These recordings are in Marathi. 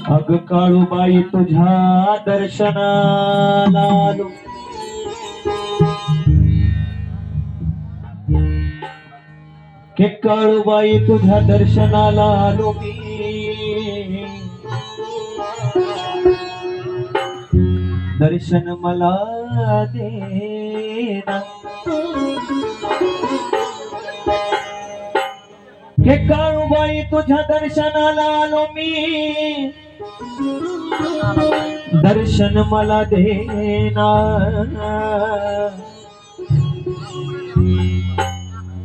अग काळूबाई तुझ्या दर्शनाला आलो, के काळूबाई तुझ्या दर्शनाला आलो मी, दर्शन मला देना, के काळूबाई तुझ्या दर्शनाला आलो मी, दर्शन मला देना,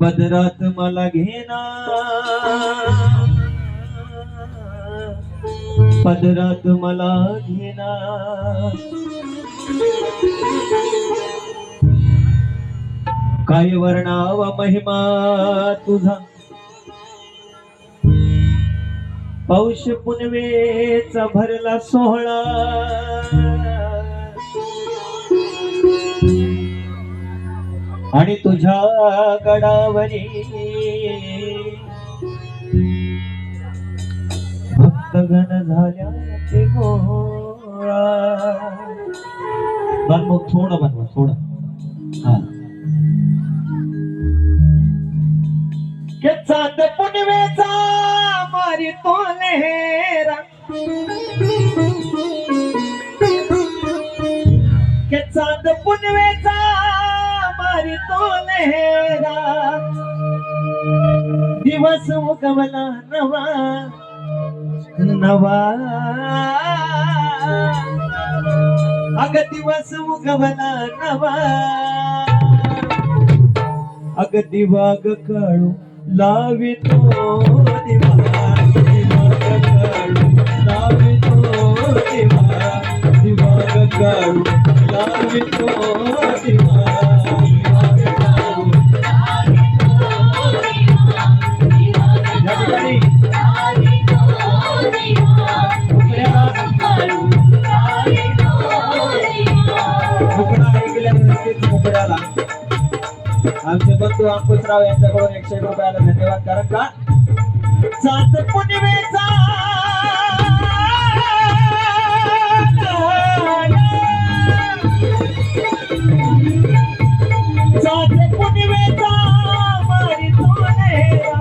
पदरात मला घेना, पदरात मला घेना, काय वर्णावा महिमा तुझा, पौष पुनवेचा भरला सोहळा, आणि तुझ्या गडावरी भक्तगण झाल्याचे गोळा. बनव थोडं, बनवा थोडं. हा, के चांद पुनवेचा मारी तो लेहरा, के चांद पुनवेचा मारी तो लेहरा, दिवस उगवला नवा नवा, अग दिवस उगवला नवा, अग दिवाग काळू लावितो दिवा, दिवाग काळू लावितो दिवा, दिवाग काळू लावितो दिवा, दिवाग काळू मोकळ्याला आमचे बंधू अंकुशराव यांच्याकडून 101 रुपयाला धन्यवाद. कारण का चांद पुनवेचा चांद पुनवेचा मारी तो लेहरा,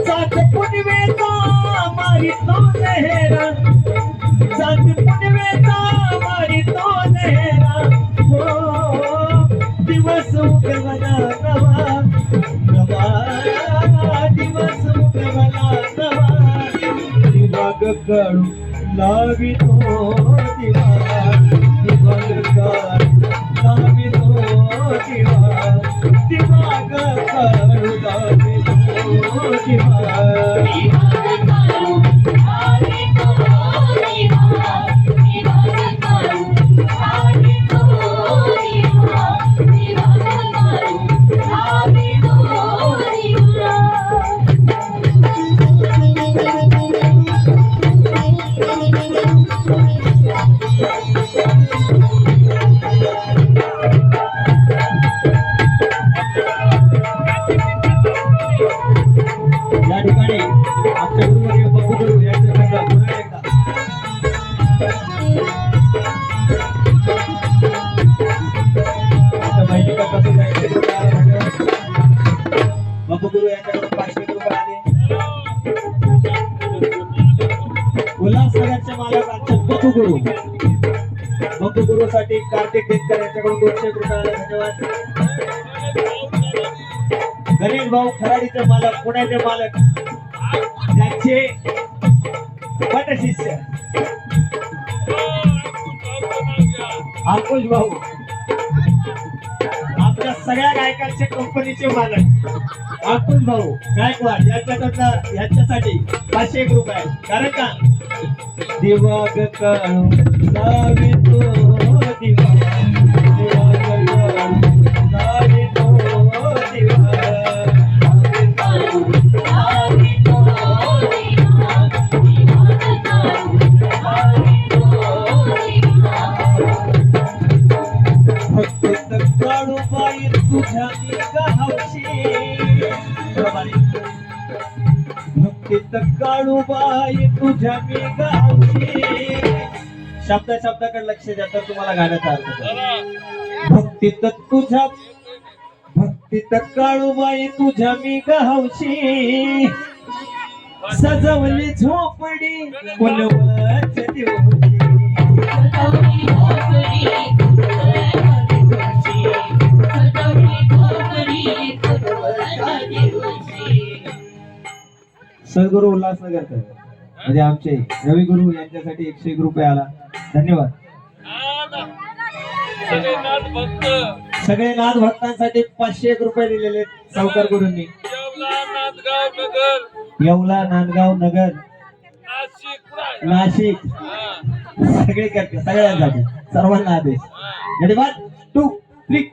चांद पुनवेचा मारी तो लेहरा, चांद पुनवेचा मारी तो लेहरा, हो दिवस उगवला नवा नवा, दिवस उगवला नवा, दिवाग काळू लावितो दिवा, दिवाग काळू लावितो दिवा, दिवाग काळू लावितो दिवा. या ठिकाणी आमच्या गुरुवर्य बप्पू गुरु यांच्याकडे पुन्हा एकदा आता माहिती का कसं जायचं बप्पू गुरु यांच्याकडून 500 रुपये आले. उल्हासनगरचे मालक आमचे बप्पू गुरु साठी कार्तिक देतकर यांच्याकडून 200 रुपये आले. धन्यवाद. गणेश भाऊ खराडीचे मालक, पुण्याचे मालक, त्यांचे पट शिष्य अंकुश भाऊ, आपल्या सगळ्या गायकांचे कंपनीचे मालक अंकुश भाऊ गायकवाड यांच्याकडनं यांच्यासाठी 501 रुपये. कारण का दिवाग काळू लावितो दिवा, दिवाग काळू लावितो दिवा, फक्त काळूबाई तुझ्या मी हौशी भक्तीत काळूबाई तुझ्या मी हौशी शब्दाकडे लक्ष द्या तर तुम्हाला गाण्याचा अर्थ कळेल. भक्तीत काळूबाई तुझ्या मी हौशी सजवली झोपडी कुलवच दिवशी सद्गुरू उल्हासनगरकर म्हणजे आमचे रवी गुरु यांच्यासाठी 101 रुपये आला. धन्यवाद. सगळे नाथ भक्तांसाठी 501 रुपये दिलेले सावकार गुरूंनी. येवला नांदगाव नगर नाशिक सगळे करते सगळ्यांसाठी सर्वांना आदेश. धन्यवाद. 2 3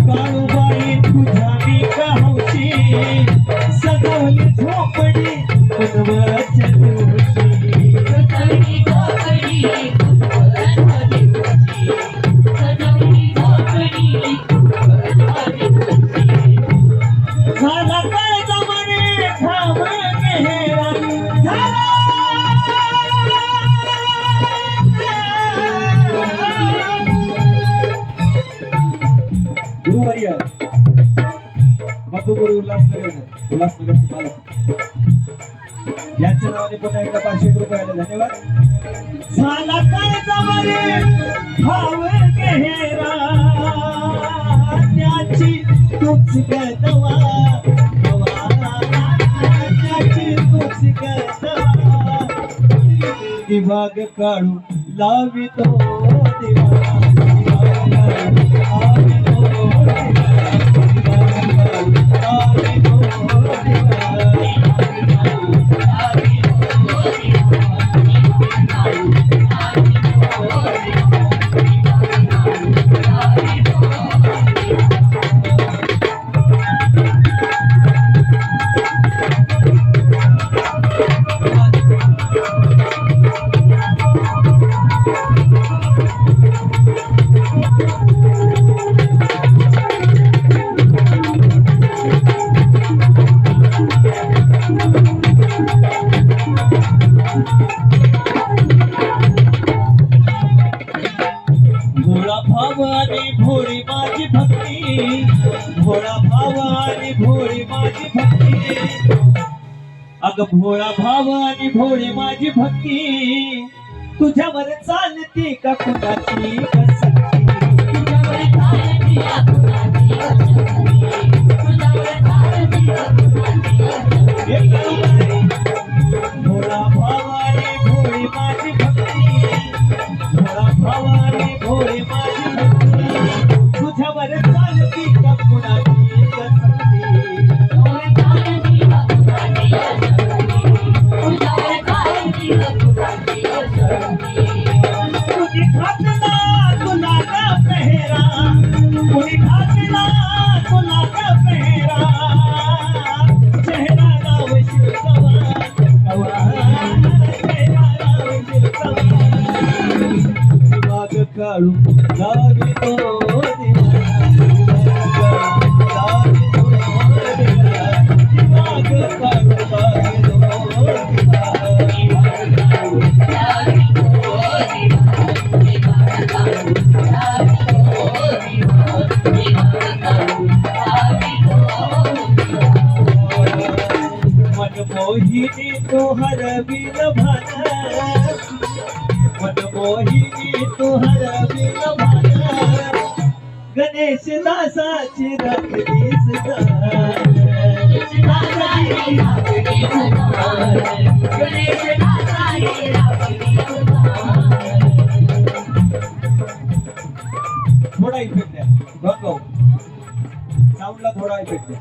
काळूबाई तुझ्या मी हौशी सजवली झोपडी कुलवच दिवशी झाला काय जमाने थांब मेहरा झाला गुरुवर्य बंधू गुरु उल्हासनगरचे मालक यांच्या नावाने पुन्हा एकदा 501 रुपये आले. धन्यवाद. झाला काय जमाने भाव गेरा त्याची तूच गदवा त्याची तूच गदवा दिवाग काढू लावितो भोळा भाव आणि भोळी माझी भक्ती भोळा भाव आणि भोळी माझी भक्ती अग भोळा भाव आणि भोळी माझी भक्ती तुझ्यावर चालती का कुणाची कसक्ती तुझ्यावर चालती का कुणाची भोळा भाव आणि भोळी माझी भक्ती भोळा भाव आणि भोळी माझी भक्ती तुझ्यावर चालती का कुणाची कसक्ती कुणी घातला तुला का पेहरा कुणी घातला तुला का पेहरा चेहरा लाव शिरकवा चेहरा लाव शिरकवा दिवाग काढू लावितो मनमोहिनी तोहर बिन भान मनमोहिनी तोहर बिन भान गणेश दासाची राखलीस थोडा इफेक्ट द्या गंगो साऊंडला थोडा इफेक्ट द्या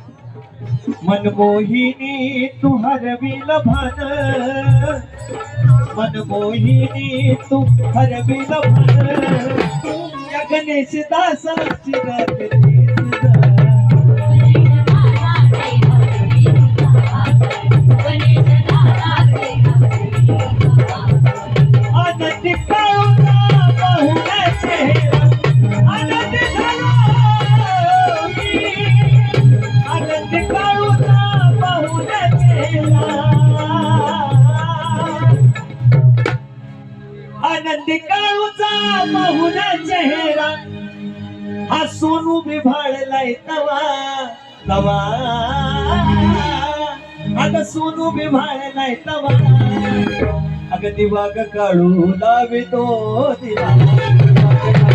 मनमोहिनी तू हरविल भान मनमोहिनी तू हरविल भान या गणेश दासाची राखलीस आनंदी काळूचा आनंदी काळूचा पाहुणा चेहरा हा सोनू बिभाळलाय तवा तवा अग सोनू बिभाळलाय तवा अग दिवा ग काळू लावितो दिवा